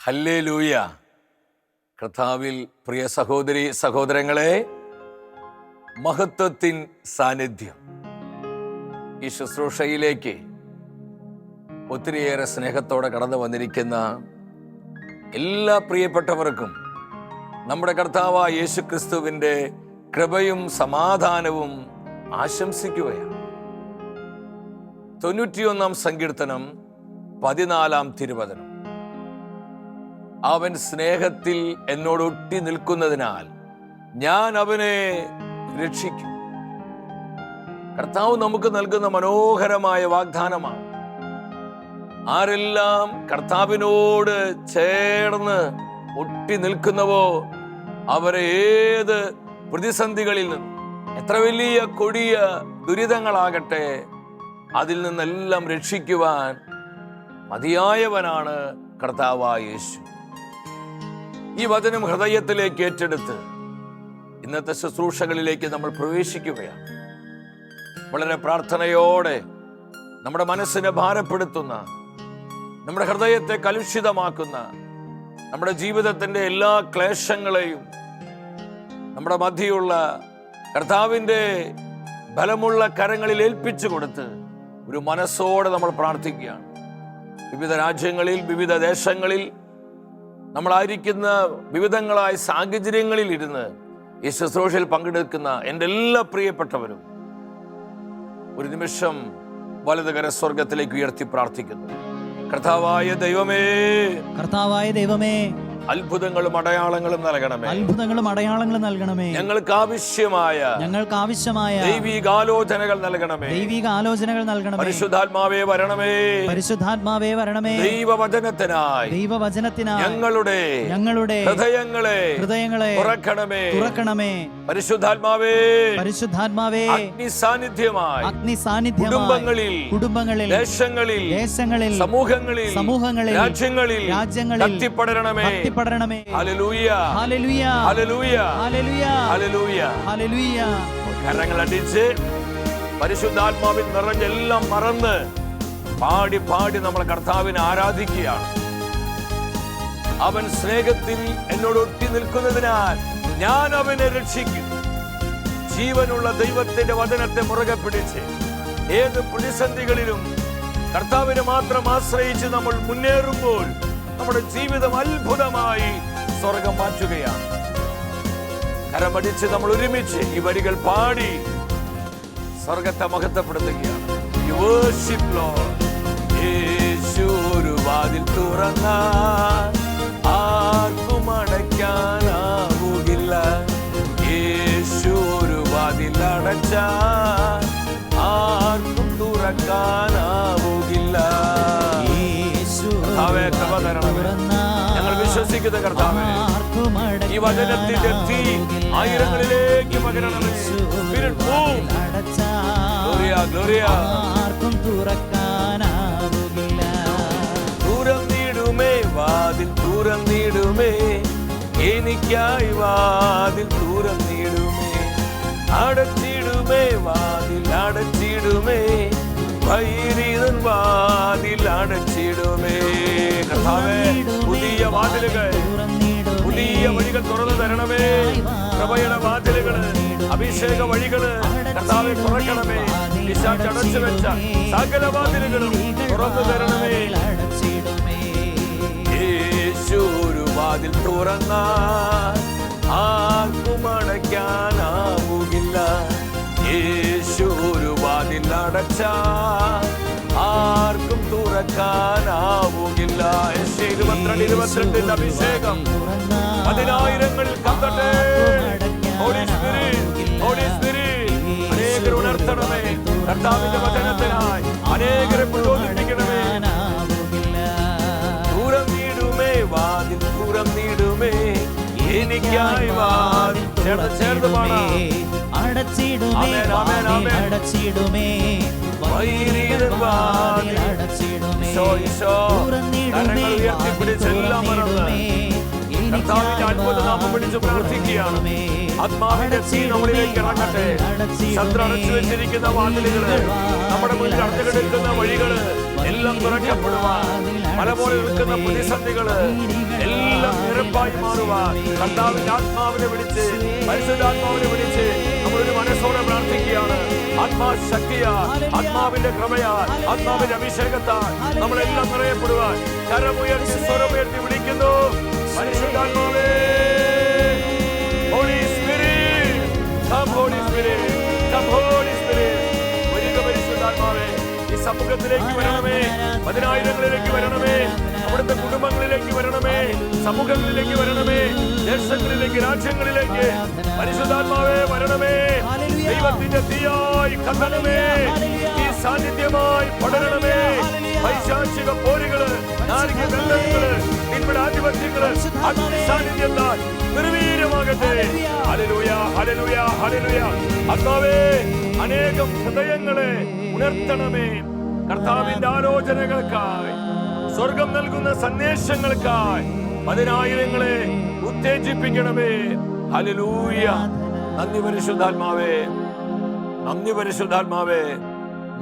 Hallelujah. കർത്താവിൽ പ്രിയ സഹോദരി സഹോദരങ്ങളെ, മഹത്വത്തിൻ സാന്നിധ്യം ഈ ശുശ്രൂഷയിലേക്ക് ഒത്തിരിയേറെ സ്നേഹത്തോടെ കടന്നു വന്നിരിക്കുന്ന എല്ലാ പ്രിയപ്പെട്ടവർക്കും നമ്മുടെ കർത്താവായ യേശു ക്രിസ്തുവിൻ്റെ കൃപയും സമാധാനവും ആശംസിക്കുകയാണ്. 91 സങ്കീർത്തനം 14 തിരുവചനം. അവൻ സ്നേഹത്തിൽ എന്നോട് ഒട്ടി നിൽക്കുന്നതിനാൽ ഞാൻ അവനെ രക്ഷിക്കും. കർത്താവ് നമുക്ക് നൽകുന്ന മനോഹരമായ വാഗ്ദാനമാണ്. ആരെല്ലാം കർത്താവിനോട് ചേർന്ന് ഒട്ടി നിൽക്കുന്നവോ അവരെ ഏത് പ്രതിസന്ധികളിൽ നിന്നും, എത്ര വലിയ കൊടിയ ദുരിതങ്ങളാകട്ടെ, അതിൽ നിന്നെല്ലാം രക്ഷിക്കുവാൻ മതിയായവനാണ് കർത്താവായ യേശു. ഈ വചനം ഹൃദയത്തിലേക്ക് ഏറ്റെടുത്ത് ഇന്നത്തെ ശുശ്രൂഷകളിലേക്ക് നമ്മൾ പ്രവേശിക്കുകയാണ്. വളരെ പ്രാർത്ഥനയോടെ നമ്മുടെ മനസ്സിനെ ഭാരപ്പെടുത്തുന്ന, നമ്മുടെ ഹൃദയത്തെ കലുഷിതമാക്കുന്ന, നമ്മുടെ ജീവിതത്തിൻ്റെ എല്ലാ ക്ലേശങ്ങളെയും നമ്മുടെ മധ്യയുള്ള കർത്താവിൻ്റെ ബലമുള്ള കരങ്ങളിൽ ഏൽപ്പിച്ചു കൊടുത്ത് ഒരു മനസ്സോടെ നമ്മൾ പ്രാർത്ഥിക്കുകയാണ്. വിവിധ രാജ്യങ്ങളിൽ, വിവിധ ദേശങ്ങളിൽ നമ്മളായിരിക്കുന്ന വിവിധങ്ങളായ സാഹചര്യങ്ങളിൽ ഇരുന്ന് ഈ ശുശ്രൂഷയിൽ പങ്കെടുക്കുന്ന എൻ്റെ എല്ലാ പ്രിയപ്പെട്ടവരും ഒരു നിമിഷം വലതുകര സ്വർഗത്തിലേക്ക് ഉയർത്തി പ്രാർത്ഥിക്കുന്നു. കർത്താവായ ദൈവമേ, കർത്താവായ ദൈവമേ, അത്ഭുതങ്ങളും അടയാളങ്ങളും നൽകണമേ, അത്ഭുതങ്ങളും അടയാളങ്ങളും നൽകണമേ. ഞങ്ങൾക്ക് ആവശ്യമായ ദൈവികാലോചനകൾ നൽകണമേ, ദൈവികാലോചനകൾ നൽകണമേ. പരിശുദ്ധാത്മാവേ വരണമേ, പരിശുദ്ധാത്മാവേ വരണമേ. ദൈവവചനത്തിനായി ഞങ്ങളുടെ ഹൃദയങ്ങളെ തുറക്കണമേ. പരിശുദ്ധാത്മാവേ അഗ്നി സാന്നിധ്യമായി കുടുംബങ്ങളിൽ ദേശങ്ങളിൽ സമൂഹങ്ങളിൽ രാജ്യങ്ങളിൽ കത്തിപ്പടരണമേ. കരങ്ങളടിച്ച് പരിശുദ്ധാത്മാവിൽ നിറഞ്ഞെല്ലാം മറന്ന് പാടി നമ്മൾ കർത്താവിനെ ആരാധിക്കുകയാണ്. അവൻ സ്നേഹത്തിൽ എന്നോട് ഒട്ടി നിൽക്കുന്നതിനാൽ ഞാൻ അവനെ രക്ഷിക്കും. ജീവനുള്ള ദൈവത്തിന്റെ വചനത്തെ മുറുകെ പിടിച്ച് ഏത് പ്രതിസന്ധികളിലും കർത്താവിനെ മാത്രം ആശ്രയിച്ച് നമ്മൾ മുന്നേറുമ്പോൾ നമ്മുടെ ജീവിതം അത്ഭുതമായി സ്വർഗം മാറ്റുകയാണ്. കരമടിച്ച് നമ്മൾ ഒരുമിച്ച് ഈ വരികൾ പാടി സ്വർഗത്തെ മഹത്വപ്പെടുത്തുകയാണ്. യേശു ഒരു വാതിൽ തുറന്നാൽ ആർക്കും അടയ്ക്കാനാവുകില്ല. യേശു ഒരു വാതിൽ അടച്ചാൽ ആർക്കും തുറക്കാനാവുകില്ല. ഞങ്ങൾ വിശ്വസിക്കുന്ന കർത്താവേ, ഈ വചനത്തിന്റെ തീ ആയിരങ്ങളിലേക്ക് പകരണമേ. തുറന്നിടുമേ വാതിൽ, തുറന്നിടുമേ എനിക്കായി വാതിൽ, തുറന്നിടുമേ. അടച്ചിടുമേ വാതിൽ, അടച്ചിടുമേ വൈരിതൻ വാതിൽ, അടച്ചിടുമേ. കർത്താവേ, പുതിയ വാതിലുകൾ, പുതിയ വഴികൾ തുറന്നു തരണമേ. കൃപയുടെ വാതിലുകള്, അഭിഷേക വഴികള് കർത്താവെ തുറക്കണമേ. പിശാച് അടച്ചു വെച്ച സകല വാതിലുകളും തുറന്നു തരണമേ. യേശു ഒരു വാതിൽ തുറന്നാൽ ആർക്കും അടയ്ക്കാനാവുകില്ല. യേശു ഒരു വാതിൽ അടച്ചാൽ ആർക്കും തുറക്കാനാവുകില്ല. 22 അഭിഷേകം പതിനായിരങ്ങളിൽ കത്തട്ടെ. ഹോളി സ്പിരിറ്റ് അനേകരെ ഉണർത്തണമേ. കർത്താവിന്റെ വചനത്തിനായി അനേകരെ പ്രചോദിപ്പിക്കണമേ. തുറന്നിടുമേ വാതിൽ, തുറന്നിടുമേ എനിക്കായി വാതിൽ. ചേർന്ന് പാടാം. അടച്ചിടുമേ അടച്ചിടുമേ വൈരിതൻ വാതിൽ, അടച്ചിടുമേ. കർത്താവിന്റെ അത്ഭുതനാമം വിളിച്ച് പ്രാർത്ഥിക്കുകയാണ്. ആത്മാവിന്റെ തീ നമ്മളിലേക്ക് ഇറങ്ങട്ടെ. ശത്രു അടച്ചു വെച്ചിരിക്കുന്ന വാതിലുകള്, നമ്മുടെ മുന്നിൽ അടഞ്ഞുകിടക്കുന്ന വഴികള് എല്ലാം എല്ലാം തുറക്കപ്പെടുവാൻ, മല പോലെ നിൽക്കുന്ന പ്രതിസന്ധികള് എല്ലാം നിരപ്പായി മാറുവാൻ കർത്താവിന്റെ ആത്മാവിനെ വിളിച്ച്, പരിശുദ്ധാത്മാവിനെ വിളിച്ച് നമ്മളൊരു മനസ്സോടെ പ്രാർത്ഥിക്കുകയാണ്. ആത്മാശക്തിയാൽ, ആത്മാവിന്റെ കൃപയാൽ, ആത്മാവിന്റെ അഭിഷേകത്താൽ നമ്മളെല്ലാം നിറയപ്പെടുവാൻ കരമുയർത്തി സ്വരമുയർത്തി വിളിക്കുന്നു. പരിശുദ്ധാത്മാവേ, holy spirit, come holy spirit, come holy spirit. വരിക പരിശുദ്ധാത്മാവേ, ഈ സമൂഹത്തിലേക്ക് വരണമേ, പതിനായിരങ്ങളിലേക്ക് വരണമേ, അവിടുത്തെ കുടുംബങ്ങളിലേക്ക് വരണമേ, സമൂഹങ്ങളിലേക്ക് വരണമേ, ദേശങ്ങളിലേക്ക്, രാജ്യങ്ങളിലേക്ക് പരിശുദ്ധാത്മാവേ വരണമേ. ദൈവത്തിന്റെ തീയായി കത്തണമേ, ഈ സാന്നിധ്യമായി പടരണമേ. പൈശാചിക പോരുകള്, നാരിക ബന്ധങ്ങള്, നിങ്ങളുടെ ആധിപത്യങ്ങള് സാന്നിധ്യത്താൽ നിർവീര്യമാകട്ടെ. Hallelujah, hallelujah, hallelujah. ആത്മാവേ, അനേകം ഹൃദയങ്ങളെ ഉണർത്തണമേ. കർത്താവിന്റെ ആലോചനകൾക്കായി, സ്വർഗം നൽകുന്ന സന്ദേശങ്ങൾക്കായി പതിനായിരങ്ങളെ ഉത്തേജിപ്പിക്കണമേ. ഹല്ലേലൂയ. നന്ദി പരിശുദ്ധാത്മാവേ, നന്ദി പരിശുദ്ധാത്മാവേ,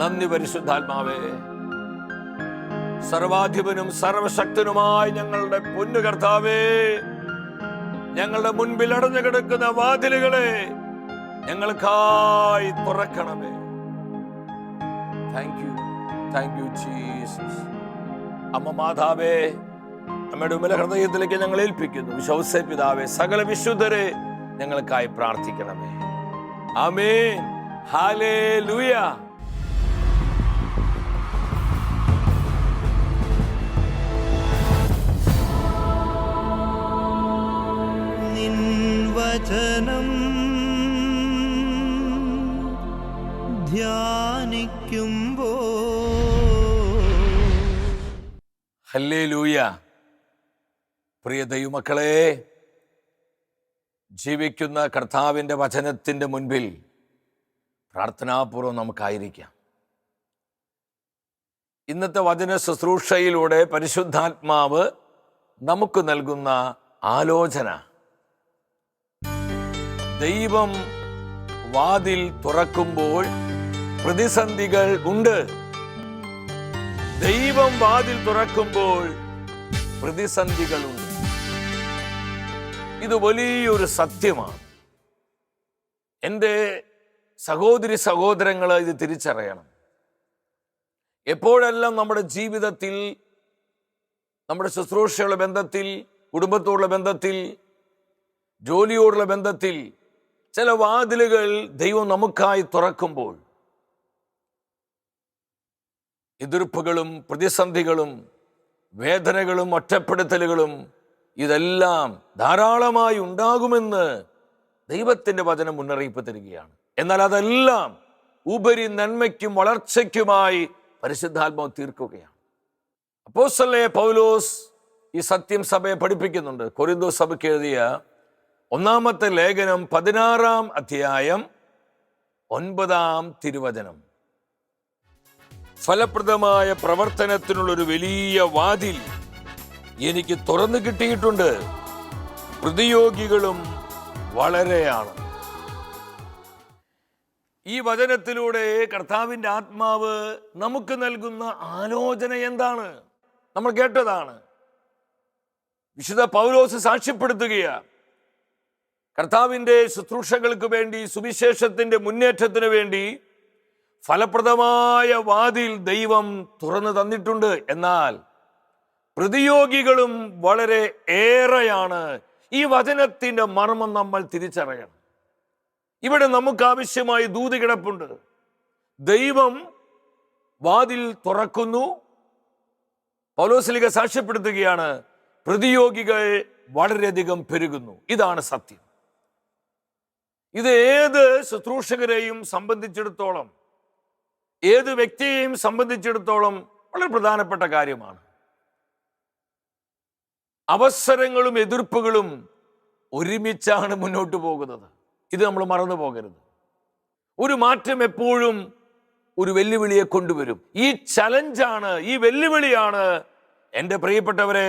നന്ദി പരിശുദ്ധാത്മാവേ. സർവാധിപനും സർവശക്തനുമായ ഞങ്ങളുടെ പൊന്നു കർത്താവേ, ഞങ്ങളുടെ മുൻപിൽ അടഞ്ഞു കിടക്കുന്ന വാതിലുകളെ ഞങ്ങൾക്കായി തുറക്കണമേ. Thank you, thank you Jesus. അമ്മ മാതാവേ, അമ്മയുടെ ഉമ്മല ഹൃദയത്തിലേക്ക് ഞങ്ങൾ ഏൽപ്പിക്കുന്നു. വിശ്വസ പിതാവേ, സകല വിശുദ്ധരെ ഞങ്ങൾക്കായി പ്രാർത്ഥിക്കണമേ. ആമേൻ. ഹല്ലേലൂയ. നിൻ വചനം ധ്യാനിക്കുമ്പോൾ ഹല്ലേലൂയ. പ്രിയ ദൈവമക്കളെ, ജീവിക്കുന്ന കർത്താവിൻ്റെ വചനത്തിൻ്റെ മുൻപിൽ പ്രാർത്ഥനാപൂർവ്വം നമുക്കായിരിക്കാം. ഇന്നത്തെ വചന ശുശ്രൂഷയിലൂടെ പരിശുദ്ധാത്മാവ് നമുക്ക് നൽകുന്ന ആലോചന, ദൈവം വാതിൽ തുറക്കുമ്പോൾ പ്രതിസന്ധികൾ ഉണ്ട്. ദൈവം വാതിൽ തുറക്കുമ്പോൾ പ്രതിസന്ധികളുണ്ട്. ഇത് വലിയൊരു സത്യമാണ്. എൻ്റെ സഹോദരി സഹോദരങ്ങൾ ഇത് തിരിച്ചറിയണം. എപ്പോഴെല്ലാം നമ്മുടെ ജീവിതത്തിൽ, നമ്മുടെ ശുശ്രൂഷയുള്ള ബന്ധത്തിൽ, കുടുംബത്തോടുള്ള ബന്ധത്തിൽ, ജോലിയോടുള്ള ബന്ധത്തിൽ ചില വാതിലുകൾ ദൈവം നമുക്കായി തുറക്കുമ്പോൾ എതിർപ്പുകളും പ്രതിസന്ധികളും വേദനകളും ഒറ്റപ്പെടുത്തലുകളും ഇതെല്ലാം ധാരാളമായി ഉണ്ടാകുമെന്ന് ദൈവത്തിൻ്റെ വചനം മുന്നറിയിപ്പ് തരികയാണ്. എന്നാൽ അതെല്ലാം ഉപരി നന്മയ്ക്കും വളർച്ചയ്ക്കുമായി പരിശുദ്ധാത്മാവ് തീർക്കുകയാണ്. അപ്പോസ്തലനായ പൗലോസ് ഈ സത്യം സഭയെ പഠിപ്പിക്കുന്നുണ്ട്. കൊരിന്തോസ് സഭയ്ക്ക് എഴുതിയ ഒന്നാമത്തെ ലേഖനം 16-ാം അധ്യായം 9-ാം തിരുവചനം. ഫലപ്രദമായ പ്രവർത്തനത്തിനുള്ളൊരു വലിയ വാതിൽ എനിക്ക് തുറന്നു കിട്ടിയിട്ടുണ്ട്, പ്രതിയോഗികളും വളരെയാണ്. ഈ വചനത്തിലൂടെ കർത്താവിൻ്റെ ആത്മാവ് നമുക്ക് നൽകുന്ന ആലോചന എന്താണ്? നമ്മൾ കേട്ടതാണ്. വിശുദ്ധ പൗലോസ് സാക്ഷ്യപ്പെടുത്തുകയാണ്. കർത്താവിൻ്റെ ശുശ്രൂഷകൾക്ക് വേണ്ടി, സുവിശേഷത്തിൻ്റെ മുന്നേറ്റത്തിന് വേണ്ടി ഫലപ്രദമായ വാതിൽ ദൈവം തുറന്നു തന്നിട്ടുണ്ട്. എന്നാൽ പ്രതിയോഗികളും വളരെ ഏറെയാണ്. ഈ വചനത്തിൻ്റെ മർമ്മം നമ്മൾ തിരിച്ചറിയണം. ഇവിടെ നമുക്ക് ആവശ്യമായി ദൂത് കിടപ്പുണ്ട്. ദൈവം വാതിൽ തുറക്കുന്നു. പൗലോസ്ലീഹ സാക്ഷ്യപ്പെടുത്തുകയാണ്, പ്രതിയോഗികൾ വളരെയധികം പെരുകുന്നു. ഇതാണ് സത്യം. ഇത് ഏത് ശുശ്രൂഷകരെയും സംബന്ധിച്ചിടത്തോളം, ഏത് വ്യക്തിയെയും സംബന്ധിച്ചിടത്തോളം വളരെ പ്രധാനപ്പെട്ട കാര്യമാണ്. അവസരങ്ങളും എതിർപ്പുകളും ഒരുമിച്ചാണ് മുന്നോട്ട് പോകുന്നത്. ഇത് നമ്മൾ മറന്നു പോകരുത്. ഒരു മാറ്റം എപ്പോഴും ഒരു വെല്ലുവിളിയെ കൊണ്ടുവരും. ഈ ചലഞ്ചാണ്, ഈ വെല്ലുവിളിയാണ് എൻ്റെ പ്രിയപ്പെട്ടവരെ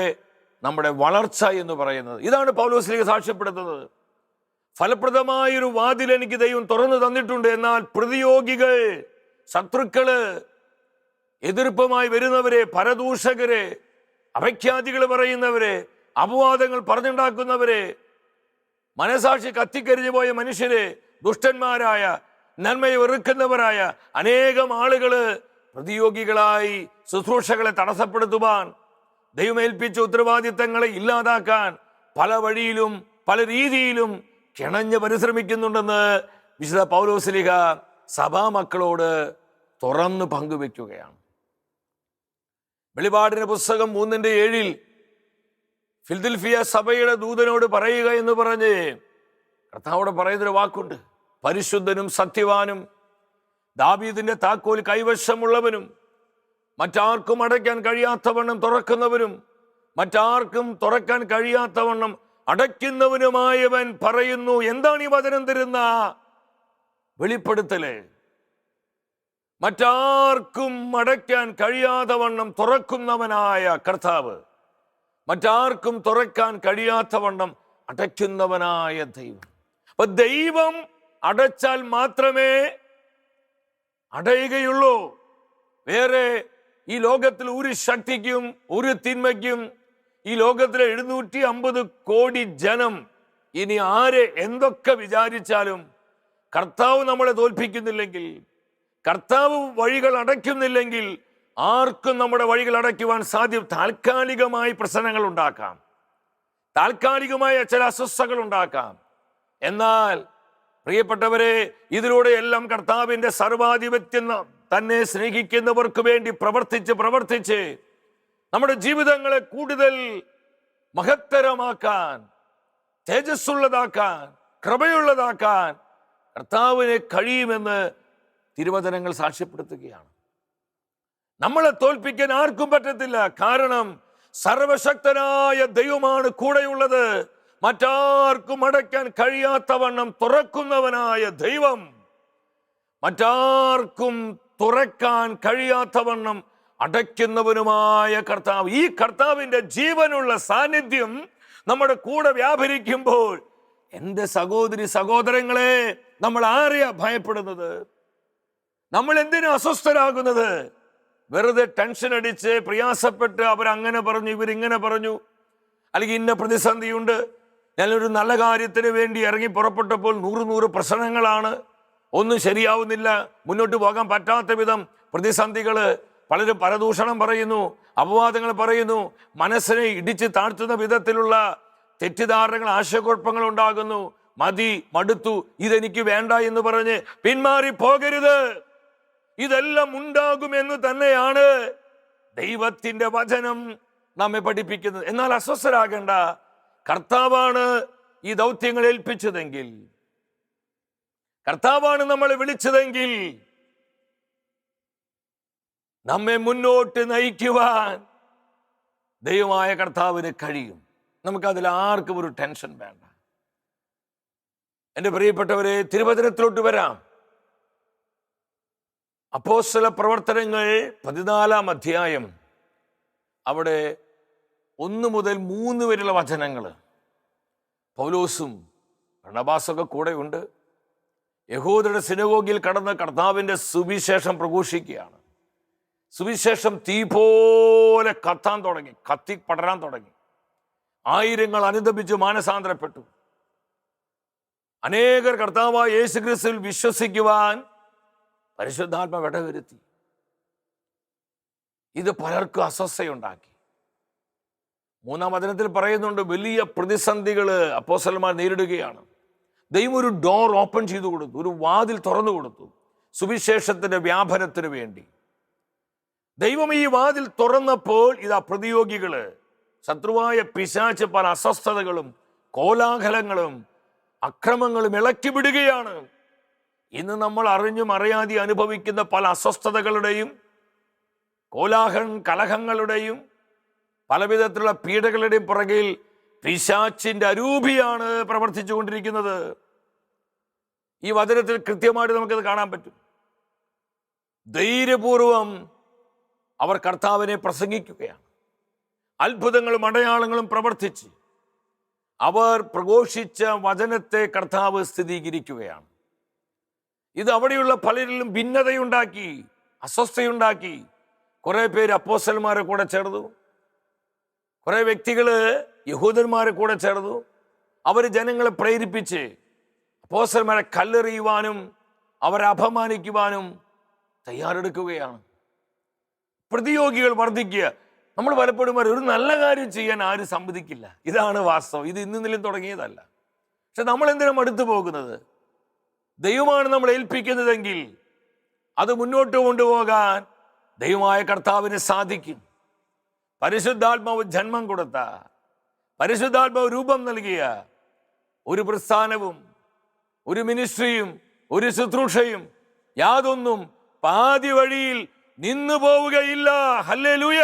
നമ്മുടെ വളർച്ച എന്ന് പറയുന്നത്. ഇതാണ് പൗലോസ്ലീഹ സാക്ഷ്യപ്പെടുത്തുന്നത്. ഫലപ്രദമായൊരു വാതിൽ എനിക്ക് ദൈവം തുറന്നു തന്നിട്ടുണ്ട്. എന്നാൽ പ്രതിയോഗികൾ, ശത്രുക്കള് എതിർപ്പുമായി വരുന്നവരെ, പരദൂഷകരെ, അപഖ്യാതികൾ പറയുന്നവരെ, അപവാദങ്ങൾ പറഞ്ഞുണ്ടാക്കുന്നവരെ, മനസാക്ഷി കത്തിക്കരിഞ്ഞു പോയ മനുഷ്യരെ, ദുഷ്ടന്മാരായ, നന്മയെ വെറുക്കുന്നവരായ അനേകം ആളുകള് പ്രതിയോഗികളായി ശുശ്രൂഷകളെ തടസ്സപ്പെടുത്തുവാൻ, ദൈവമേൽപ്പിച്ച ഉത്തരവാദിത്തങ്ങളെ ഇല്ലാതാക്കാൻ പല വഴിയിലും പല രീതിയിലും കിണഞ്ഞ് പരിശ്രമിക്കുന്നുണ്ടെന്ന് വിശുദ്ധ പൗലോസ്ലീഹ സഭാമക്കളോട് തുറന്നു പങ്കുവെക്കുകയാണ്. വെളിപാടിന്റെ പുസ്തകം 3:7 ഫിൽദൽഫിയ സഭയുടെ ദൂതനോട് പറയുക എന്ന് പറഞ്ഞ് കർത്താവോട് പറയുന്നൊരു വാക്കുണ്ട്. പരിശുദ്ധനും സത്യവാനും ദാവീദിന്റെ താക്കോൽ കൈവശമുള്ളവനും മറ്റാർക്കും അടയ്ക്കാൻ കഴിയാത്തവണ്ണം തുറക്കുന്നവനും മറ്റാർക്കും തുറക്കാൻ കഴിയാത്തവണ്ണം അടയ്ക്കുന്നവനുമായവൻ പറയുന്നു. എന്താണ് ഈ വചനം തരുന്ന വെളിപ്പെടുത്തല്? മറ്റാർക്കും അടയ്ക്കാൻ കഴിയാത്തവണ്ണം തുറക്കുന്നവനായ കർത്താവ്, മറ്റാർക്കും തുറക്കാൻ കഴിയാത്തവണ്ണം അടയ്ക്കുന്നവനായ ദൈവം. അപ്പൊ ദൈവം അടച്ചാൽ മാത്രമേ അടയുകയുള്ളൂ. വേറെ ഈ ലോകത്തിൽ ഒരു ശക്തിക്കും ഒരു തിന്മയ്ക്കും, ഈ ലോകത്തിലെ 750 കോടി ജനം ഇനി ആരെ എന്തൊക്കെ വിചാരിച്ചാലും കർത്താവ് നമ്മളെ തോൽപ്പിക്കുന്നില്ലെങ്കിൽ, കർത്താവ് വഴികൾ അടയ്ക്കുന്നില്ലെങ്കിൽ ആർക്കും നമ്മുടെ വഴികൾ അടയ്ക്കുവാൻ സാധ്യം. താൽക്കാലികമായി പ്രശ്നങ്ങൾ ഉണ്ടാക്കാം, താൽക്കാലികമായ ചില അസ്വസ്ഥതകൾ ഉണ്ടാക്കാം. എന്നാൽ പ്രിയപ്പെട്ടവരെ, ഇതിലൂടെ എല്ലാം കർത്താവിന്റെ സർവാധിപത്യം തന്നെ സ്നേഹിക്കുന്നവർക്ക് വേണ്ടി പ്രവർത്തിച്ച് നമ്മുടെ ജീവിതങ്ങളെ കൂടുതൽ മഹത്തരമാക്കാൻ, തേജസ്സുള്ളതാക്കാൻ, കൃപയുള്ളതാക്കാൻ കർത്താവിന് കഴിയുമെന്ന് തിരുവചനങ്ങൾ സാക്ഷ്യപ്പെടുത്തുകയാണ്. നമ്മളെ തോൽപ്പിക്കാൻ ആർക്കും പറ്റത്തില്ല. കാരണം സർവശക്തനായ ദൈവമാണ് കൂടെയുള്ളത്. മറ്റാർക്കും അടയ്ക്കാൻ കഴിയാത്തവണ്ണം തുറക്കുന്നവനായ ദൈവം, മറ്റാർക്കും തുറക്കാൻ കഴിയാത്തവണ്ണം അടയ്ക്കുന്നവനുമായ കർത്താവ്. ഈ കർത്താവിന്റെ ജീവനുള്ള സാന്നിധ്യം നമ്മുടെ കൂടെ വ്യാപരിക്കുമ്പോൾ, എൻ്റെ സഹോദരി സഹോദരങ്ങളെ, നമ്മൾ ആരെയാ ഭയപ്പെടുന്നത്? നമ്മൾ എന്തിനാ അസ്വസ്ഥരാകുന്നത്? വെറുതെ ടെൻഷൻ അടിച്ച് പ്രയാസപ്പെട്ട് അവരങ്ങനെ പറഞ്ഞു, ഇവരിങ്ങനെ പറഞ്ഞു, അല്ലെങ്കിൽ ഇന്ന പ്രതിസന്ധിയുണ്ട്. ഞാനൊരു നല്ല കാര്യത്തിന് വേണ്ടി ഇറങ്ങി പുറപ്പെട്ടപ്പോൾ 100 പ്രശ്നങ്ങളാണ്, ഒന്നും ശരിയാവുന്നില്ല, മുന്നോട്ട് പോകാൻ പറ്റാത്ത വിധം പ്രതിസന്ധികൾ. പലരും പരദൂഷണം പറയുന്നു, അപവാദങ്ങൾ പറയുന്നു, മനസ്സിനെ ഇടിച്ച് താഴ്ത്തുന്ന വിധത്തിലുള്ള തെറ്റിദ്ധാരണകൾ, ആശയക്കുഴപ്പങ്ങൾ ഉണ്ടാകുന്നു. മതി, മടുത്തു, ഇതെനിക്ക് വേണ്ട എന്ന് പറഞ്ഞ് പിന്മാറി പോകരുത്. ഇതെല്ലാം ഉണ്ടാകുമെന്ന് തന്നെയാണ് ദൈവത്തിന്റെ വചനം നമ്മെ പഠിപ്പിക്കുന്നത്. എന്നാൽ അസ്വസ്ഥരാകേണ്ട. കർത്താവാണ് ഈ ദൗത്യങ്ങൾ ഏൽപ്പിച്ചതെങ്കിൽ, കർത്താവാണ് നമ്മളെ വിളിച്ചതെങ്കിൽ, നമ്മെ മുന്നോട്ട് നയിക്കുവാൻ ദൈവമായ കർത്താവിന് കഴിയും. നമുക്കതിൽ ആർക്കും ഒരു ടെൻഷൻ വേണ്ട. എൻ്റെ പ്രിയപ്പെട്ടവരെ, തിരുവചനത്തിലോട്ട് വരാം. അപ്പോസ്തല പ്രവർത്തനങ്ങൾ 14-ാം അധ്യായം, അവിടെ 1 മുതൽ 3 വരെയുള്ള വചനങ്ങൾ. പൗലോസും ബർണ്ണബാസൊക്കെ കൂടെയുണ്ട്. യഹൂദരുടെ സിനഗോഗിൽ കടന്ന് കർത്താവിന്റെ സുവിശേഷം പ്രഘോഷിക്കുകയാണ്. സുവിശേഷം തീ പോലെ കത്താൻ തുടങ്ങി, കത്തി പടരാൻ തുടങ്ങി. ആയിരങ്ങൾ അനുദപിച്ച് മാനസാന്തരപ്പെട്ടു. അനേകർ കർത്താവായ യേശുക്രിസ്തുവിൽ വിശ്വസിക്കുവാൻ പരിശുദ്ധാത്മാവ് ഇടവരുത്തി. ഇത് പലർക്കും അസ്വസ്ഥയുണ്ടാക്കി. 3-ാം വചനത്തിൽ പറയുന്നുണ്ട്, വലിയ പ്രതിസന്ധികൾ അപ്പോസ്തലന്മാർ നേരിടുകയാണ്. ദൈവം ഒരു ഡോർ ഓപ്പൺ ചെയ്തു കൊടുത്തു, ഒരു വാതിൽ തുറന്നു കൊടുത്തു സുവിശേഷത്തിന്റെ വ്യാപനത്തിന് വേണ്ടി. ദൈവം ഈ വാതിൽ തുറന്നപ്പോൾ ഇതാ പ്രതിയോഗികള്, ശത്രുവായ പിശാച് പല അസ്വസ്ഥതകളും കോലാഹലങ്ങളും അക്രമങ്ങളും ഇളക്കി വിടുകയാണ്. ഇന്ന് നമ്മൾ അറിഞ്ഞും അറിയാതെ അനുഭവിക്കുന്ന പല അസ്വസ്ഥതകളുടെയും കലഹങ്ങളുടെയും പലവിധത്തിലുള്ള പീഡകളുടെയും പുറകിൽ പിശാചിന്റെ അരൂപിയാണ് പ്രവർത്തിച്ചു കൊണ്ടിരിക്കുന്നത്. ഈ വചനത്തിൽ കൃത്യമായിട്ട് നമുക്കത് കാണാൻ പറ്റും. ധൈര്യപൂർവം അവർ കർത്താവിനെ പ്രസംഗിക്കുകയാണ്. അത്ഭുതങ്ങളും അടയാളങ്ങളും പ്രവർത്തിച്ച് അവർ പ്രഘോഷിച്ച വചനത്തെ കർത്താവ് സ്ഥിരീകരിക്കുകയാണ്. ഇത് അവിടെയുള്ള പലരിലും ഭിന്നതയുണ്ടാക്കി, അസ്വസ്ഥയുണ്ടാക്കി. കുറെ പേര് അപ്പോസ്തലന്മാരെ കൂടെ ചേർന്നു, കുറെ വ്യക്തികള് യഹൂദന്മാരെ കൂടെ ചേർന്നു. അവർ ജനങ്ങളെ പ്രേരിപ്പിച്ച് അപ്പോസ്തലന്മാരെ കല്ലെറിയുവാനും അവരെ അപമാനിക്കുവാനും തയ്യാറെടുക്കുകയാണ്. പ്രതിയോഗികൾ വർദ്ധിക്കുക. നമ്മൾ പലപ്പോഴും പറയും ഒരു നല്ല കാര്യം ചെയ്യാൻ ആരും സമ്മതിക്കില്ല. ഇതാണ് വാസ്തവം. ഇത് ഇന്നലെയും തുടങ്ങിയതല്ല. പക്ഷെ നമ്മൾ എന്തിനാണ് അടുത്തു പോകുന്നത്? ദൈവമാണ് നമ്മൾ ഏൽപ്പിക്കുന്നതെങ്കിൽ അത് മുന്നോട്ട് കൊണ്ടുപോകാൻ ദൈവമായ കർത്താവിന് സാധിക്കും. പരിശുദ്ധാത്മാവ് ജന്മം കൊടുത്ത, പരിശുദ്ധാത്മാവ് രൂപം നൽകിയ ഒരു പ്രസ്ഥാനവും ഒരു മിനിസ്ട്രിയും ഒരു ശുശ്രൂഷയും യാതൊന്നും പാതി വഴിയിൽ നിന്നു പോവുകയില്ല. ഹല്ലേലൂയ!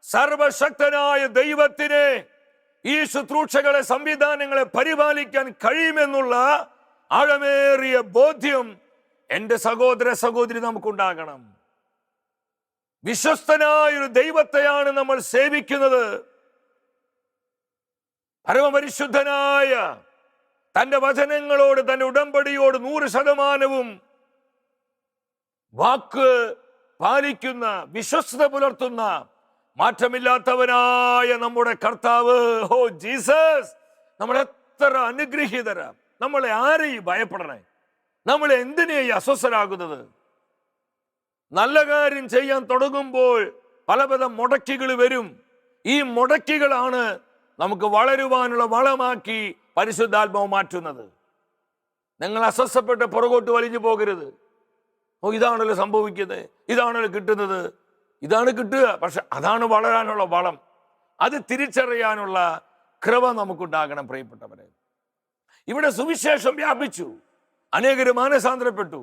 സർവശക്തനായ ദൈവത്തിന് ഈ ശുശ്രൂഷകളെ, സംവിധാനങ്ങളെ പരിപാലിക്കാൻ കഴിയുമെന്നുള്ള ആഴമേറിയ ബോധ്യം എൻ്റെ സഹോദര സഹോദരി നമുക്കുണ്ടാകണം. വിശ്വസ്തനായൊരു ദൈവത്തെയാണ് നമ്മൾ സേവിക്കുന്നത്. പരമപരിശുദ്ധനായ തൻ്റെ വചനങ്ങളോട്, തൻ്റെ ഉടമ്പടിയോട് 100% വാക്ക് പാലിക്കുന്ന, വിശ്വസ്തത പുലർത്തുന്ന, മാറ്റമില്ലാത്തവനായ നമ്മുടെ കർത്താവ്, ഓ ജീസസ്, നമ്മൾ എത്ര അനുഗ്രഹീതരാ. നമ്മളെ ആരെയും ഭയപ്പെടണേ? നമ്മളെ എന്തിനേയും അസ്വസ്ഥരാകുന്നത്? നല്ല കാര്യം ചെയ്യാൻ തുടങ്ങുമ്പോൾ പലവിധ മുടക്കികൾ വരും. ഈ മുടക്കികളാണ് നമുക്ക് വളരുവാനുള്ള വളമാക്കി പരിശുദ്ധാത്മാവ് മാറ്റുന്നത്. നിങ്ങൾ അസ്വസ്ഥപ്പെട്ട് പുറകോട്ട് വലിഞ്ഞു പോകരുത്. ഓ, ഇതാണല്ലോ സംഭവിക്കുന്നത്, ഇതാണല്ലോ കിട്ടുന്നത്, ഇതാണ് കിട്ടുക. പക്ഷെ അതാണ് വളരാനുള്ള വളം. അത് തിരിച്ചറിയാനുള്ള കൃപ നമുക്കുണ്ടാകണം പ്രിയപ്പെട്ടവരെ. ഇവിടെ സുവിശേഷം വ്യാപിച്ചു, അനേകര് മാനസാന്തരപ്പെട്ടു,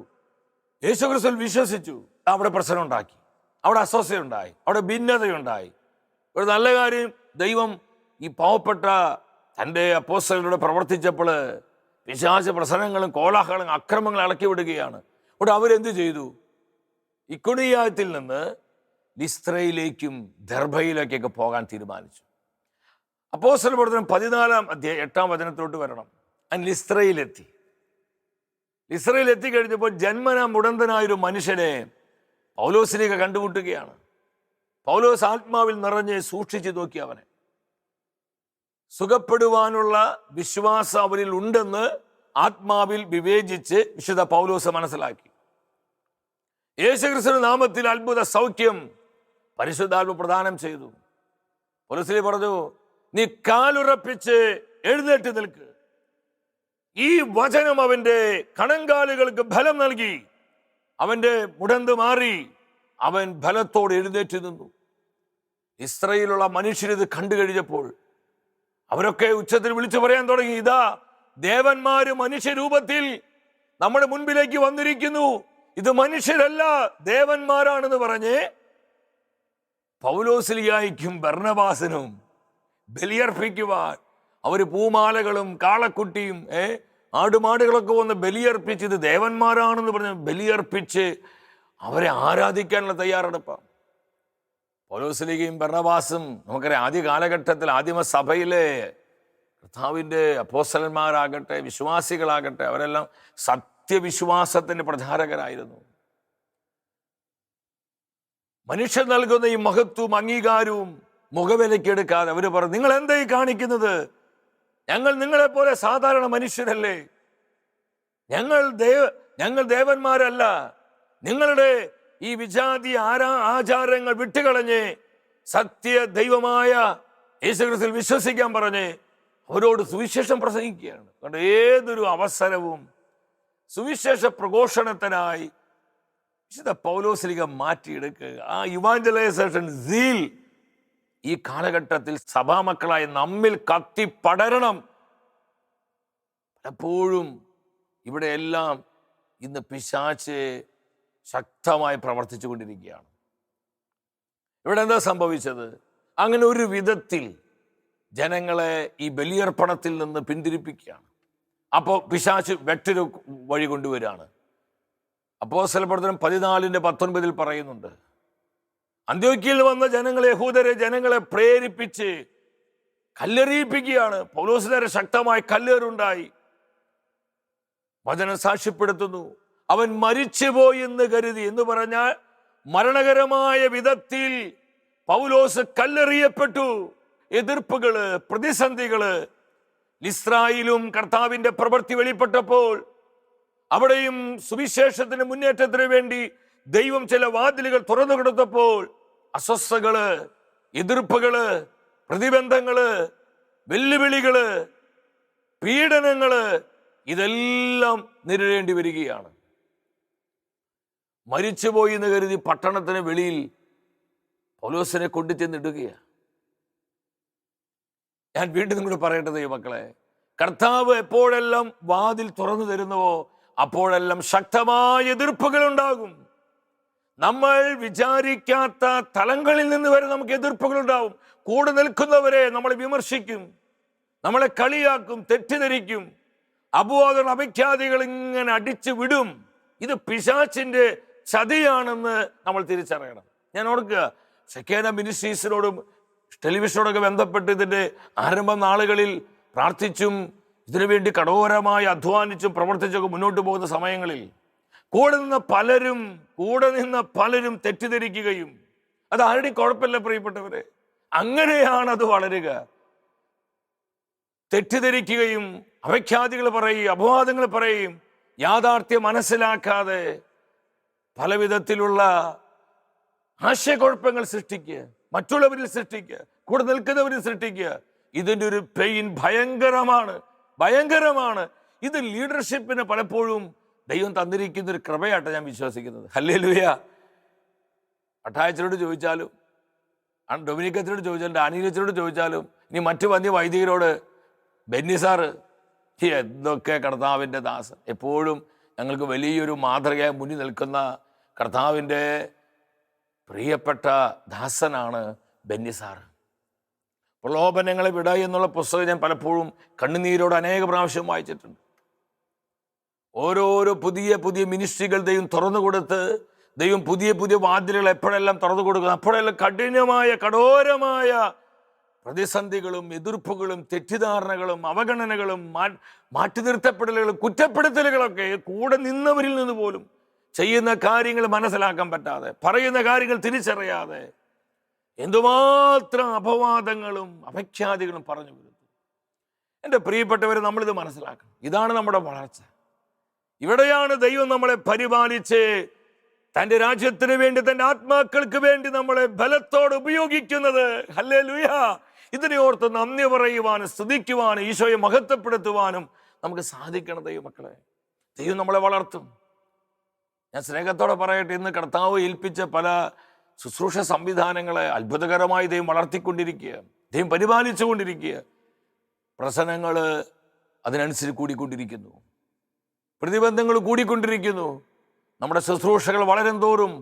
യേശുക്രിസ്തുവിൽ വിശ്വസിച്ചു. അവിടെ പ്രശ്നം ഉണ്ടാക്കി, അവിടെ അസ്വസ്ഥയുണ്ടായി, അവിടെ ഭിന്നതയുണ്ടായി. ഒരു നല്ല കാര്യം ദൈവം ഈ പാവപ്പെട്ട തൻ്റെ അപ്പോസ്തലരോട് പ്രവർത്തിച്ചപ്പോൾ പിശാച് പ്രശ്നങ്ങളും കോലാഹലങ്ങളും അക്രമങ്ങളും ഇളക്കി വിടുകയാണ്. അവിടെ അവരെന്ത് ചെയ്തു? ഇക്കോണിയാത്തിൽ നിന്ന് ലിസ്ത്രയിലേക്കും ദർഭയിലേക്കൊക്കെ പോകാൻ തീരുമാനിച്ചു. അപ്പോസ്തല പ്രവർത്തനം 14-ാം അധ്യായം 8-ാം വചനത്തിലോട്ട് വരണം. ഞാൻ ലിസ്ത്രയിലെത്തി കഴിഞ്ഞപ്പോൾ ജന്മനാ മുടന്തനായൊരു മനുഷ്യനെ പൗലോസിലേക്ക് കണ്ടുമുട്ടുകയാണ്. പൗലോസ് ആത്മാവിൽ നിറഞ്ഞ് സൂക്ഷിച്ചു നോക്കി. അവനെ സുഖപ്പെടുവാനുള്ള വിശ്വാസം അവരിൽ ഉണ്ടെന്ന് ആത്മാവിൽ വിവേചിച്ച് വിശുദ്ധ പൗലോസ് മനസ്സിലാക്കി. യേശുക്രിസ്തുവിന്റെ നാമത്തിൽ അത്ഭുത സൗഖ്യം പരിശുദ്ധാത്മ പ്രദാനം ചെയ്തു. പൗലോസിനെ പറഞ്ഞു, നീ കാലുറപ്പിച്ച് എഴുന്നേറ്റ് നിൽക്ക്. ഈ വചനം അവന്റെ കണങ്കാലുകൾക്ക് ബലം നൽകി. അവന്റെ മുടന്ത് മാറി, അവൻ ബലത്തോടെ എഴുന്നേറ്റ് നിന്നു. ഇസ്രായേലിലുള്ള മനുഷ്യരിത് കണ്ടു കഴിഞ്ഞപ്പോൾ അവരൊക്കെ ഉച്ചത്തിൽ വിളിച്ചു പറയാൻ തുടങ്ങി, ഇതാ ദേവന്മാര് മനുഷ്യരൂപത്തിൽ നമ്മുടെ മുൻപിലേക്ക് വന്നിരിക്കുന്നു, ഇത് മനുഷ്യരല്ല ദേവന്മാരാണെന്ന് പറഞ്ഞ് പൗലോസിലിയായിക്കും ബർന്നബാസിനും ബലിയർപ്പിക്കുവാൻ അവര് പൂമാലകളും കാളക്കുട്ടിയും ആടുമാടുകളൊക്കെ വന്ന് ബലിയർപ്പിച്ച് ഇത് ദേവന്മാരാണെന്ന് പറഞ്ഞ് ബലിയർപ്പിച്ച് അവരെ ആരാധിക്കാനുള്ള തയ്യാറെടുപ്പാണ്. പൗലോസിലേക്കും ബർന്നബാസും നമുക്കറിയാം, ആദ്യ കാലഘട്ടത്തിൽ ആദിമ സഭയിലെ കർത്താവിൻ്റെ അപ്പോസ്തലന്മാരാകട്ടെ വിശ്വാസികളാകട്ടെ അവരെല്ലാം സത്യവിശ്വാസത്തിന്റെ പ്രചാരകരായിരുന്നു. മനുഷ്യൻ നൽകുന്ന ഈ മഹത്വവും അംഗീകാരവും മുഖവിലക്കെടുക്കാതെ അവർ പറഞ്ഞു, നിങ്ങൾ എന്തായി കാണിക്കുന്നത്? ഞങ്ങൾ നിങ്ങളെപ്പോലെ സാധാരണ മനുഷ്യരല്ലേ, ഞങ്ങൾ ദേവന്മാരല്ല. നിങ്ങളുടെ ഈ വിജാതി ആചാരങ്ങൾ വിട്ടുകളഞ്ഞ് സത്യ ദൈവമായ യേശുക്രിസ്തുവിൽ വിശ്വസിക്കാൻ പറഞ്ഞ് അവരോട് സുവിശേഷം പ്രസംഗിക്കുകയാണ്. അതുകൊണ്ട് ഏതൊരു അവസരവും സുവിശേഷ പ്രഘോഷണത്തിനായി വിശുദ്ധ പൗലോസ്ലീഹ മാറ്റിയെടുക്കുക. ആ ഇവാഞ്ചലൈസേഷൻ സീൽ ഈ കാലഘട്ടത്തിൽ സഭാമക്കളായ നമ്മിൽ കത്തിപ്പടരണം. പലപ്പോഴും ഇവിടെയെല്ലാം ഇന്ന് പിശാച് ശക്തമായി പ്രവർത്തിച്ചു കൊണ്ടിരിക്കുകയാണ്. ഇവിടെ എന്താ സംഭവിച്ചത്? അങ്ങനെ ഒരു വിധത്തിൽ ജനങ്ങളെ ഈ ബലിയർപ്പണത്തിൽ നിന്ന് പിന്തിരിപ്പിക്കുകയാണ്. അപ്പോൾ പിശാച് വെറ്റൊരു വഴി കൊണ്ടുവരികയാണ്. അപ്പോസ്തല പ്രവർത്തനം 14-19 പറയുന്നുണ്ട്, അന്ത്യോക്യയിൽ വന്ന ജനങ്ങളെ പ്രേരിപ്പിച്ച് കല്ലെറിയിപ്പിക്കുകയാണ്. പൗലോസ് നേരെ ശക്തമായ കല്ലേറുണ്ടായി. വചനം സാക്ഷ്യപ്പെടുത്തുന്നു, അവൻ മരിച്ചുപോയി എന്ന് കരുതി. എന്ന് പറഞ്ഞാൽ മരണകരമായ വിധത്തിൽ പൗലോസ് കല്ലെറിയപ്പെട്ടു. എതിർപ്പുകള്, പ്രതിസന്ധികള്. ലിസ്ത്രായിലും കർത്താവിന്റെ പ്രവൃത്തി വെളിപ്പെട്ടപ്പോൾ അവിടെയും സുവിശേഷത്തിന് മുന്നേറ്റത്തിന് വേണ്ടി ദൈവം ചില വാതിലുകൾ തുറന്നു കൊടുത്തപ്പോൾ അസ്വസ്ഥകള്, എതിർപ്പുകള്, പ്രതിബന്ധങ്ങള്, വെല്ലുവിളികള്, പീഡനങ്ങള്, ഇതെല്ലാം നേരിടേണ്ടി വരികയാണ്. മരിച്ചുപോയി എന്ന് കരുതി പട്ടണത്തിന് വെളിയിൽ പൗലോസിനെ കൊണ്ടു ചെന്നിടുകയാണ്. ഞാൻ വീണ്ടും നിങ്ങളോട് പറയട്ടെ ദൈവമക്കളെ, കർത്താവ് എപ്പോഴെല്ലാം വാതിൽ തുറന്നു തരുന്നുവോ അപ്പോഴെല്ലാം ശക്തമായ എതിർപ്പുകൾ ഉണ്ടാകും. നമ്മൾ വിചാരിക്കാത്ത തലങ്ങളിൽ നിന്ന് വരെ നമുക്ക് എതിർപ്പുകൾ ഉണ്ടാവും. കൂടെ നിൽക്കുന്നവരെ നമ്മളെ വിമർശിക്കും, നമ്മളെ കളിയാക്കും, തെറ്റിദ്ധരിക്കും, അപവാദങ്ങൾ, അപഖ്യാതികൾ ഇങ്ങനെ അടിച്ചു വിടും. ഇത് പിശാചിന്റെ ചതിയാണെന്ന് നമ്മൾ തിരിച്ചറിയണം. ഞാൻ ഓർക്കുക, സെക്കേന മിനിസ്ട്രീസിനോടും ടെലിവിഷനോടൊക്കെ ബന്ധപ്പെട്ട് ഇതിൻ്റെ ആരംഭ നാളുകളിൽ പ്രാർത്ഥിച്ചും ഇതിനുവേണ്ടി കഠോരമായി അധ്വാനിച്ചും പ്രവർത്തിച്ചൊക്കെ മുന്നോട്ട് പോകുന്ന സമയങ്ങളിൽ കൂടെ നിന്ന പലരും തെറ്റിദ്ധരിക്കുകയും, അത് ആരുടെയും കുഴപ്പമില്ല പ്രിയപ്പെട്ടവരെ, അങ്ങനെയാണ് അത് വളരുക. തെറ്റിദ്ധരിക്കുകയും അപഖ്യാതികൾ പറയുകയും അപവാദങ്ങൾ പറയുകയും യാഥാർത്ഥ്യം മനസ്സിലാക്കാതെ പല വിധത്തിലുള്ള ആശയക്കുഴപ്പങ്ങൾ സൃഷ്ടിക്കുക, മറ്റുള്ളവരിൽ സൃഷ്ടിക്കുക, കൂടെ നിൽക്കുന്നവരിൽ സൃഷ്ടിക്കുക. ഇതിൻ്റെ ഒരു പെയിൻ ഭയങ്കരമാണ്. ഇത് ലീഡർഷിപ്പിന് പലപ്പോഴും ദൈവം തന്നിരിക്കുന്ന ഒരു കൃപയായിട്ട് ഞാൻ വിശ്വസിക്കുന്നത്. ഹല്ലേലൂയ. അട്ടായച്ചനോട് ചോദിച്ചാലും, ഡൊമിനിക്കച്ചനോട് ചോദിച്ചാലും, ഡാനിയലച്ചനോട് ചോദിച്ചാലും, ഇനി മറ്റു വന്യ വൈദികരോട്, ബെന്നി സാറ് എന്തൊക്കെ കർത്താവിൻ്റെ ദാസൻ, എപ്പോഴും ഞങ്ങൾക്ക് വലിയൊരു മാതൃകയായി മുന്നിൽ നിൽക്കുന്ന കർത്താവിൻ്റെ പ്രിയപ്പെട്ട ദാസനാണ് ബെന്നി സാറ്. പ്രലോഭനങ്ങളെ വിട എന്നുള്ള പുസ്തകം ഞാൻ പലപ്പോഴും കണ്ണുനീരോട് അനേക പ്രാവശ്യം വായിച്ചിട്ടുണ്ട്. ഓരോരോ പുതിയ മിനിസ്ട്രികൾ ദൈവം തുറന്നു കൊടുത്ത്, ദൈവം പുതിയ വാതിലുകൾ എപ്പോഴെല്ലാം തുറന്നു കൊടുക്കുന്നു, അപ്പോഴെല്ലാം കഠോരമായ പ്രതിസന്ധികളും എതിർപ്പുകളും തെറ്റിദ്ധാരണകളും അവഗണനകളും മാറ്റി നിർത്തപ്പെടലുകളും കുറ്റപ്പെടുത്തലുകളൊക്കെ കൂടെ നിന്നവരിൽ നിന്ന് പോലും ചെയ്യുന്ന കാര്യങ്ങൾ മനസ്സിലാക്കാൻ പറ്റാതെ, പറയുന്ന കാര്യങ്ങൾ തിരിച്ചറിയാതെ എന്തുമാത്രം അപവാദങ്ങളും അപഖ്യാതികളും പറഞ്ഞു വരുന്നു. എൻ്റെ പ്രിയപ്പെട്ടവരെ, നമ്മളിത് മനസ്സിലാക്കണം. ഇതാണ് നമ്മുടെ വളർച്ച. ഇവിടെയാണ് ദൈവം നമ്മളെ പരിപാലിച്ച് തൻ്റെ രാജ്യത്തിന് വേണ്ടി, തൻ്റെ ആത്മാക്കൾക്ക് വേണ്ടി നമ്മളെ ബലത്തോടെ ഉപയോഗിക്കുന്നത്. ഹല്ലേലൂയ. ഇതിനെ ഓർത്ത് നന്ദി പറയുവാനും സ്തുതിക്കുവാനും ഈശോയെ മഹത്വപ്പെടുത്തുവാനും നമുക്ക് സാധിക്കണം. ദൈവമക്കളെ, ദൈവം നമ്മളെ വളർത്തും. ഞാൻ സ്നേഹത്തോടെ പറയട്ടെ, ഇന്ന് കർത്താവ് ഏൽപ്പിച്ച പല ശുശ്രൂഷ സംവിധാനങ്ങളെ അത്ഭുതകരമായി ദൈവം വളർത്തിക്കൊണ്ടിരിക്കുക, ദൈവം പരിപാലിച്ചുകൊണ്ടിരിക്കുക. പ്രശ്നങ്ങൾ അതിനനുസരിച്ച് കൂടിക്കൊണ്ടിരിക്കുന്നു, പ്രതിബന്ധങ്ങൾ കൂടിക്കൊണ്ടിരിക്കുന്നു. നമ്മുടെ ശുശ്രൂഷകൾ വളരും തോറും,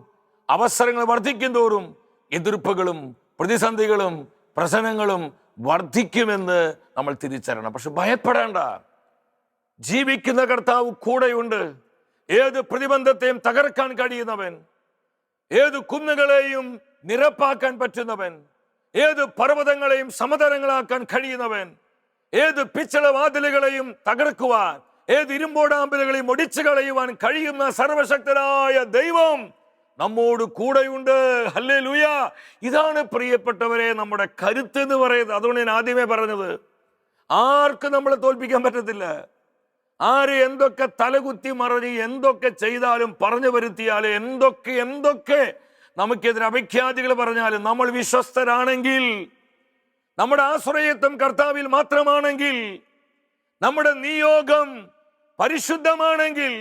അവസരങ്ങൾ വർദ്ധിക്കും തോറും എതിർപ്പുകളും പ്രതിസന്ധികളും പ്രശ്നങ്ങളും വർദ്ധിക്കുമെന്ന് നമ്മൾ തിരിച്ചറിയണം. പക്ഷെ ഭയപ്പെടേണ്ട, ജീവിക്കുന്ന കർത്താവ് കൂടെയുണ്ട്. ഏത് പ്രതിബന്ധത്തെയും തകർക്കാൻ കഴിയുന്നവൻ, ഏത് കുന്നുകളെയും നിരപ്പാക്കാൻ പറ്റുന്നവൻ, ഏത് പർവ്വതങ്ങളെയും സമതലങ്ങളാക്കാൻ കഴിയുന്നവൻ, ഏത് പിച്ചള വാതിലുകളെയും തകർക്കുവാൻ, ഏത് ഇരുമ്പോടാമ്പലുകളെയും ഒടിച്ചു കളയുവാൻ കഴിയുന്ന സർവശക്തനായ ദൈവം നമ്മോട് കൂടെയുണ്ട്. ഹല്ലേലൂയ. ഇതാണ് പ്രിയപ്പെട്ടവരെ നമ്മുടെ കരുത്ത് എന്ന് പറയുന്നത്. അതുകൊണ്ട് ഞാൻ ആദ്യമേ പറഞ്ഞത്, ആർക്കും നമ്മളെ തോൽപ്പിക്കാൻ പറ്റത്തില്ല. ആര് എന്തൊക്കെ തലകുത്തി മറിഞ്ഞ് എന്തൊക്കെ ചെയ്താലും പറഞ്ഞു വരുത്തിയാലും എന്തൊക്കെ നമുക്കെതിരെ അപഖ്യാതികൾ പറഞ്ഞാലും നമ്മൾ വിശ്വസ്തരാണെങ്കിൽ, നമ്മുടെ ആശ്രയത്വം കർത്താവിൽ മാത്രമാണെങ്കിൽ, നമ്മുടെ നിയോഗം പരിശുദ്ധമാണെങ്കിൽ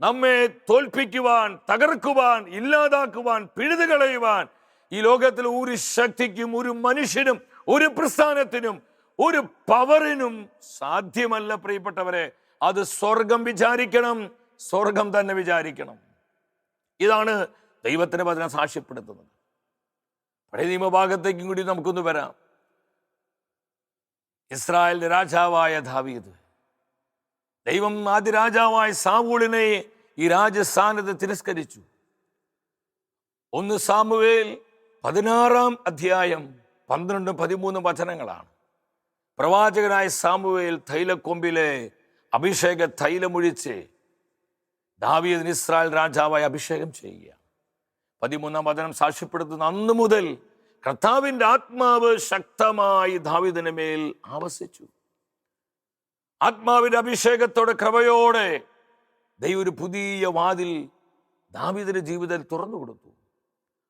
നമ്മെ തോൽപ്പിക്കുവാൻ, തകർക്കുവാൻ, ഇല്ലാതാക്കുവാൻ, പിഴുതുകളയുവാൻ ഈ ലോകത്തിൽ ഒരു ശക്തിക്കും, ഒരു മനുഷ്യനും, ഒരു പ്രസ്ഥാനത്തിനും, ഒരു പവറിനും സാധ്യമല്ല പ്രിയപ്പെട്ടവരെ. അത് സ്വർഗം വിചാരിക്കണം, സ്വർഗം തന്നെ വിചാരിക്കണം. ഇതാണ് ദൈവത്തിന്റെ വചനം സാക്ഷ്യപ്പെടുത്തുന്നത്. പഴയ നിയമഭാഗത്തേക്കും കൂടി നമുക്കൊന്ന് വരാം. ഇസ്രായേലിന്റെ രാജാവായ ദാവീദ്, ദൈവം ആദ്യ രാജാവായ സാവൂളിനെ ഈ രാജസ്ഥാനത്ത് തിരസ്കരിച്ചു. 1 സാമുവേൽ 16 അധ്യായം 12-13 വചനങ്ങളാണ്. പ്രവാചകനായ സാമുവേൽ തൈലക്കൊമ്പിലെ അഭിഷേക തൈലമൊഴിച്ച് ദാവീദിന് ഇസ്രായേൽ രാജാവായി അഭിഷേകം ചെയ്യുക. 13-ാം വചനം സാക്ഷ്യപ്പെടുത്തുന്ന അന്നു മുതൽ കർത്താവിൻ്റെ ആത്മാവ് ശക്തമായി ദാവീദിന്റെ മേൽ ആവസിച്ചു. ആത്മാവിന്റെ അഭിഷേകത്തോടെ കൃപയോടെ ദൈവം ഒരു പുതിയ വാതിൽ ദാവീദിന്റെ ജീവിതത്തിൽ തുറന്നു കൊടുത്തു.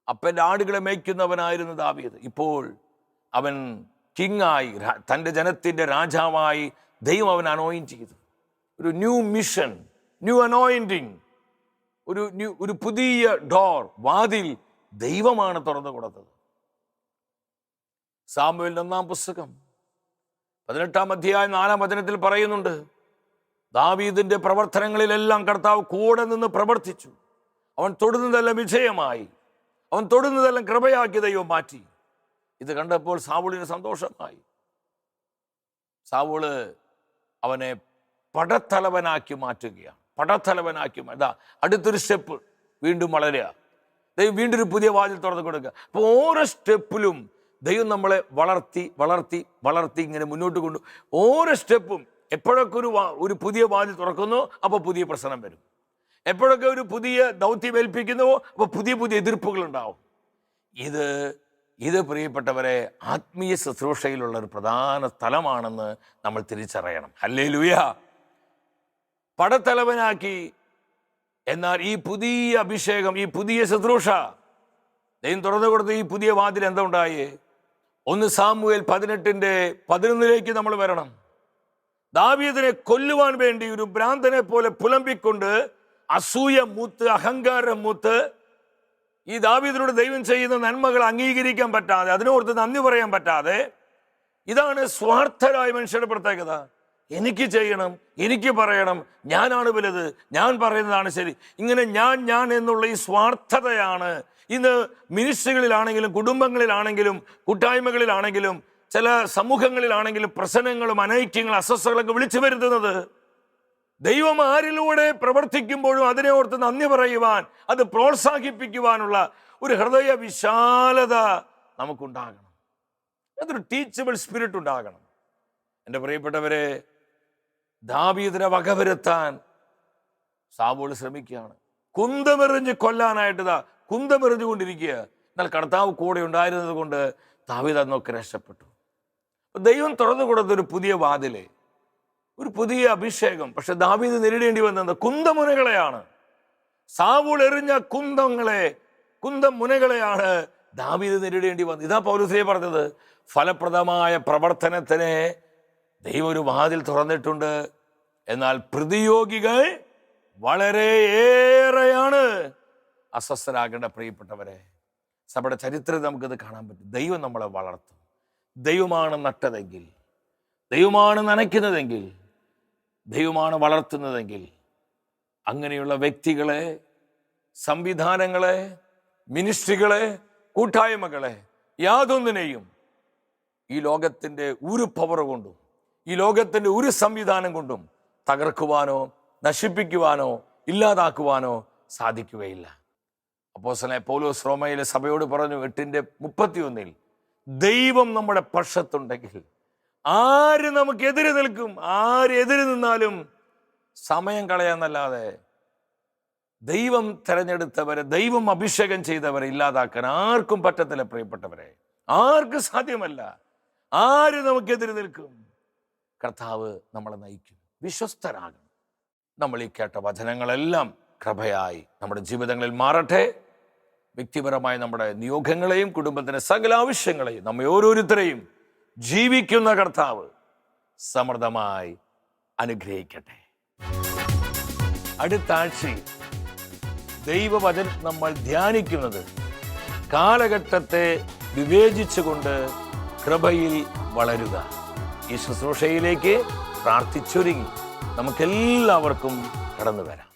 അപ്പൻ്റെ ആടുകളെ മേയ്ക്കുന്നവനായിരുന്നു ദാവീദ്. ഇപ്പോൾ അവൻ കിങ്ങായി, തൻ്റെ ജനത്തിൻ്റെ രാജാവായി ദൈവം അവൻ അനോയിന്റ് ചെയ്തു. ഒരു ന്യൂ മിഷൻ, ന്യൂ അനോയിന്റിങ്, ഒരു പുതിയ ഡോർ, വാതിൽ ദൈവമാണ് തുറന്നു കൊടുത്തത്. സാമുവേലിന്റെ 1-ാം പുസ്തകം 18-ാം അധ്യായം 4-ാം വചനത്തിൽ പറയുന്നുണ്ട്, ദാവീദിന്റെ പ്രവർത്തനങ്ങളിലെല്ലാം കർത്താവ് കൂടെ നിന്ന് പ്രവർത്തിച്ചു. അവൻ തൊടുന്നതെല്ലാം വിജയമായി, അവൻ തൊടുന്നതെല്ലാം കൃപയാക്കി ദൈവം മാറ്റി. ഇത് കണ്ടപ്പോൾ സാവൂളിന് സന്തോഷമായി. സാവൂള് അവനെ പടത്തലവനാക്കി മാറ്റുകയാണ്. പടത്തലവനാക്കി അടുത്തൊരു സ്റ്റെപ്പ് വീണ്ടും വളരുക. ദൈവം വീണ്ടും ഒരു പുതിയ വാതിൽ തുറന്നു കൊടുക്കുക. അപ്പോൾ ഓരോ സ്റ്റെപ്പിലും ദൈവം നമ്മളെ വളർത്തി വളർത്തി വളർത്തി ഇങ്ങനെ മുന്നോട്ട് കൊണ്ടു. ഓരോ സ്റ്റെപ്പും എപ്പോഴൊക്കെ ഒരു പുതിയ വാതിൽ തുറക്കുന്നു, അപ്പോൾ പുതിയ പ്രശ്നം വരും. എപ്പോഴൊക്കെ ഒരു പുതിയ ദൗത്യം ഏൽപ്പിക്കുന്നുവോ, അപ്പോൾ പുതിയ പുതിയ എതിർപ്പുകൾ ഉണ്ടാവും. ഇത് പ്രിയപ്പെട്ടവരെ ആത്മീയ ശുശ്രൂഷയിലുള്ള ഒരു പ്രധാന സ്ഥലമാണെന്ന് നമ്മൾ തിരിച്ചറിയണം. ഹല്ലേലൂയ. പടത്തലവനാക്കി. എന്നാൽ ഈ പുതിയ അഭിഷേകം, ഈ പുതിയ ശുശ്രൂഷ ദൈവം തുറന്നു കൊടുത്ത ഈ പുതിയ വാതിൽ എന്താ ഉണ്ടായേ? 1 സാമുവേൽ 18:11 നമ്മൾ വരണം. ദാവീദിനെ കൊല്ലുവാൻ വേണ്ടി ഒരു ഭ്രാന്തനെ പോലെ പുലമ്പിക്കൊണ്ട്, അസൂയ മൂത്ത്, അഹങ്കാരം മൂത്ത്, ഈ ദാവീദിനോട് ദൈവം ചെയ്യുന്ന നന്മകൾ അംഗീകരിക്കാൻ പറ്റാതെ, അതിനോർത്ത് നന്ദി പറയാൻ പറ്റാതെ, ഇതാണ് സ്വാർത്ഥരായ മനുഷ്യരുടെ പ്രത്യേകത. എനിക്ക് ചെയ്യണം, എനിക്ക് പറയണം, ഞാനാണ് വലുത്, ഞാൻ പറയുന്നതാണ് ശരി, ഇങ്ങനെ ഞാൻ എന്നുള്ള ഈ സ്വാർത്ഥതയാണ് ഇന്ന് മിനിസ്ട്രികളിലാണെങ്കിലും കുടുംബങ്ങളിലാണെങ്കിലും കൂട്ടായ്മകളിലാണെങ്കിലും ചില സമൂഹങ്ങളിലാണെങ്കിലും പ്രശ്നങ്ങളും അനൈക്യങ്ങളും അസ്വസ്ഥകളൊക്കെ വിളിച്ചു വരുത്തുന്നത്. ദൈവം ആരിലൂടെ പ്രവർത്തിക്കുമ്പോഴും അതിനെ ഓർത്ത് നന്ദി പറയുവാൻ, അത് പ്രോത്സാഹിപ്പിക്കുവാനുള്ള ഒരു ഹൃദയ വിശാലത നമുക്കുണ്ടാകണം. അതൊരു ടീച്ചബിൾ സ്പിരിറ്റ് ഉണ്ടാകണം. എൻ്റെ പ്രിയപ്പെട്ടവരെ, ദാവീദിനെ വകവരുത്താൻ സാവൂൾ ശ്രമിക്കുകയാണ്. കുന്തമെറിഞ്ഞ് കൊല്ലാനായിട്ട് കുന്തമെറിഞ്ഞുകൊണ്ടിരിക്കുക. എന്നാൽ കർത്താവ് കൂടെ ഉണ്ടായിരുന്നത് കൊണ്ട് ദാവീദ് അന്നൊക്കെ രക്ഷപ്പെട്ടു. ദൈവം തുറന്നു കൊടുത്തൊരു പുതിയ വാതില്, ഒരു പുതിയ അഭിഷേകം. പക്ഷെ ദാവീദ് നേരിടേണ്ടി വന്നത് കുന്തമുനകളെയാണ്. സാവൂൾ എറിഞ്ഞ കുന്തമുനകളെയാണ് ദാവീദ് നേരിടേണ്ടി വന്നത്. ഇതാ പൗലോസ് പറഞ്ഞത്, ഫലപ്രദമായ പ്രവർത്തനത്തിന് ദൈവം ഒരു വാതിൽ തുറന്നിട്ടുണ്ട്, എന്നാൽ പ്രതിയോഗികൾ വളരെയേറെയാണ്. അസ്വസ്ഥരാകേണ്ട പ്രിയപ്പെട്ടവരെ, സഭയുടെ ചരിത്രത്തിൽ നമുക്കിത് കാണാൻ പറ്റും. ദൈവം നമ്മളെ വളർത്തും. ദൈവമാണ് നട്ടതെങ്കിൽ, ദൈവമാണ് നനയ്ക്കുന്നതെങ്കിൽ, ദൈവമാണ് വളർത്തുന്നതെങ്കിൽ, അങ്ങനെയുള്ള വ്യക്തികളെ, സംവിധാനങ്ങളെ, മിനിസ്ട്രികളെ, കൂട്ടായ്മകളെ യാതൊന്നിനെയും ഈ ലോകത്തിൻ്റെ ഒരു പവർ കൊണ്ടും ഈ ലോകത്തിൻ്റെ ഒരു സംവിധാനം കൊണ്ടും തകർക്കുവാനോ നശിപ്പിക്കുവാനോ ഇല്ലാതാക്കുവാനോ സാധിക്കുകയില്ല. അപ്പോസ്തലനായ പൗലോസ് റോമയിലെ സഭയോട് പറഞ്ഞു 8:31, ദൈവം നമ്മുടെ പക്ഷത്തുണ്ടെങ്കിൽ ആര് നമുക്കെതിരെ നിൽക്കും? ആര് എതിര് നിന്നാലും സമയം കളയാന്നല്ലാതെ ദൈവം തെരഞ്ഞെടുത്തവരെ, ദൈവം അഭിഷേകം ചെയ്തവരെ ഇല്ലാതാക്കാൻ ആർക്കും പറ്റത്തില്ല പ്രിയപ്പെട്ടവരെ. ആർക്കും സാധ്യമല്ല. ആര് നമുക്കെതിരെ നിൽക്കും? കർത്താവ് നമ്മളെ നയിക്കും. വിശ്വസ്തരാകണം. നമ്മൾ ഈ കേട്ട വചനങ്ങളെല്ലാം കൃപയായി നമ്മുടെ ജീവിതങ്ങളിൽ മാറട്ടെ. വ്യക്തിപരമായ നമ്മുടെ നിയോഗങ്ങളെയും കുടുംബത്തിൻ്റെ സകല ആവശ്യങ്ങളെയും നമ്മെ ഓരോരുത്തരെയും ജീവിക്കുന്ന കർത്താവ് സമൃദ്ധമായി അനുഗ്രഹിക്കട്ടെ. അടുത്ത ആഴ്ചയിൽ ദൈവവചനം നമ്മൾ ധ്യാനിക്കുന്നത് കാലഘട്ടത്തെ വിവേചിച്ചുകൊണ്ട് കൃപയിൽ വളരുക. ഈ ശുശ്രൂഷയിലേക്ക് പ്രാർത്ഥിച്ചൊരുങ്ങി നമുക്കെല്ലാവർക്കും കടന്നു വരാം.